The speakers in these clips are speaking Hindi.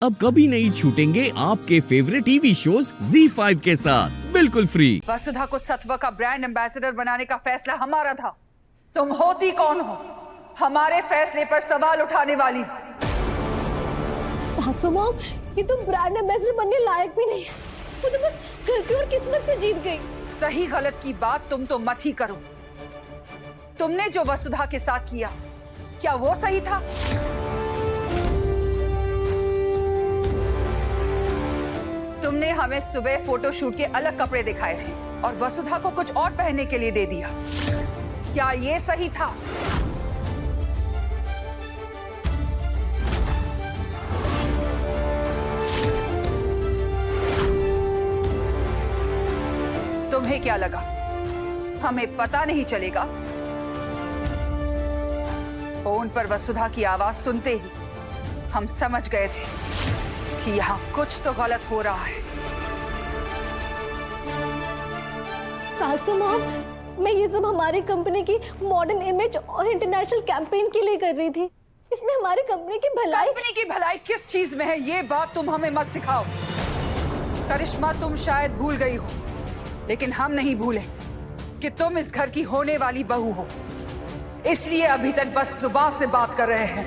अब कभी नहीं छूटेंगे आपके फेवरेट टीवी शोज ZEE5 के साथ बिल्कुल फ्री। वसुधा को सत्व का ब्रांड एम्बेसडर बनाने का फैसला हमारा था। तुम होती कौन हो हमारे फैसले पर सवाल उठाने वाली? सासू माँ, ये तुम ब्रांड एम्बेसडर बनने लायक भी नहीं है। वो तो बस गलती और किस्मत से जीत गई। सही गलत की बात तुम तो मत ही करो। तुमने जो वसुधा के साथ किया, क्या वो सही था? तुमने हमें सुबह फोटोशूट के अलग कपड़े दिखाए थे और वसुधा को कुछ और पहनने के लिए दे दिया। क्या ये सही था? तुम्हें क्या लगा हमें पता नहीं चलेगा? फोन पर वसुधा की आवाज सुनते ही हम समझ गए थे कि यहाँ कुछ तो गलत हो रहा है। सासू माँ, मैं ये सब हमारी कंपनी की मॉडर्न इमेज और इंटरनेशनल कैंपेन के लिए कर रही थी। इसमें हमारी कंपनी की भलाई। कंपनी की भलाई किस चीज में है, ये बात तुम हमें मत सिखाओ। करिश्मा, तुम शायद भूल गई हो, लेकिन हम नहीं भूले कि तुम इस घर की होने वाली बहू हो। इसलिए अभी तक बस जुबान से बात कर रहे हैं,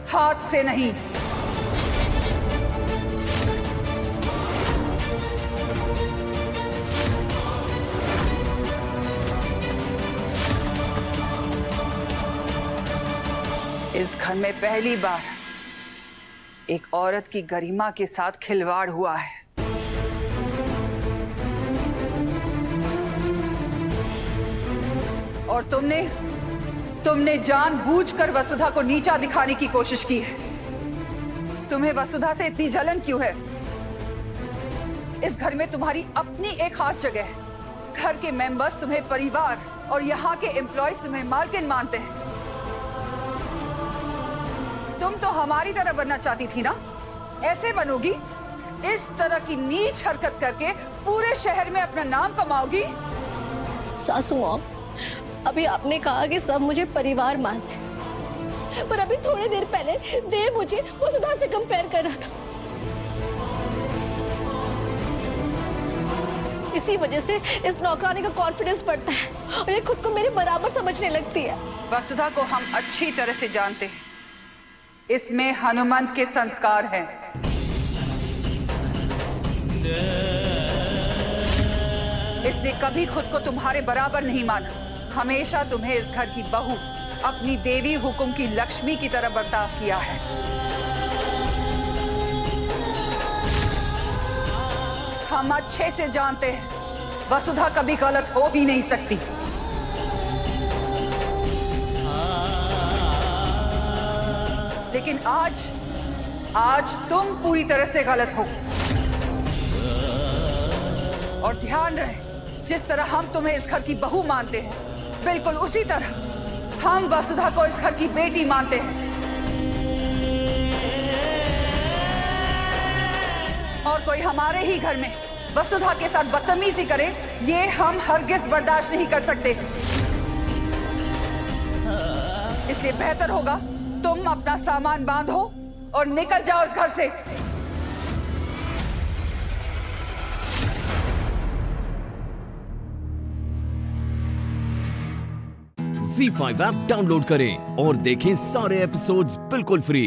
हाथ से नहीं। इस घर में पहली बार एक औरत की गरिमा के साथ खिलवाड़ हुआ है। और तुमने जानबूझकर वसुधा को नीचा दिखाने की कोशिश की है। तुम्हें वसुधा से इतनी जलन क्यों है? इस घर में तुम्हारी अपनी एक खास जगह है। घर के मेंबर्स तुम्हें परिवार और यहाँ के एम्प्लॉयज तुम्हें मालकिन मानते हैं। तुम तो हमारी तरह बनना चाहती थी ना? ऐसे बनोगी? इस तरह की नीच हरकत करके पूरे शहर में अपना नाम कमाओगी? सासू माँ, अभी आपने कहा कि सब मुझे परिवार मानते हैं, पर अभी थोड़ी देर पहले देव मुझे वसुधा से कंपेयर कर रहा था। इसी वजह से इस नौकरानी का कॉन्फिडेंस बढ़ता है और ये खुद को मेरे बराबर समझने लगती है। वसुधा को हम अच्छी तरह से जानते हैं। इसमें हनुमंत के संस्कार हैं। इसने कभी खुद को तुम्हारे बराबर नहीं माना। हमेशा तुम्हें इस घर की बहू, अपनी देवी हुकुम की लक्ष्मी की तरह बर्ताव किया है। हम अच्छे से जानते हैं वसुधा कभी गलत हो भी नहीं सकती। लेकिन आज तुम पूरी तरह से गलत हो। और ध्यान रहे, जिस तरह हम तुम्हें इस घर की बहू मानते हैं, बिल्कुल उसी तरह हम वसुधा को इस घर की बेटी मानते हैं। और कोई हमारे ही घर में वसुधा के साथ बदतमीजी करे, ये हम हरगिज बर्दाश्त नहीं कर सकते। इसलिए बेहतर होगा तुम अपना सामान बांधो और निकल जाओ इस घर से। ZEE5 ऐप डाउनलोड करें और देखें सारे एपिसोड्स बिल्कुल फ्री।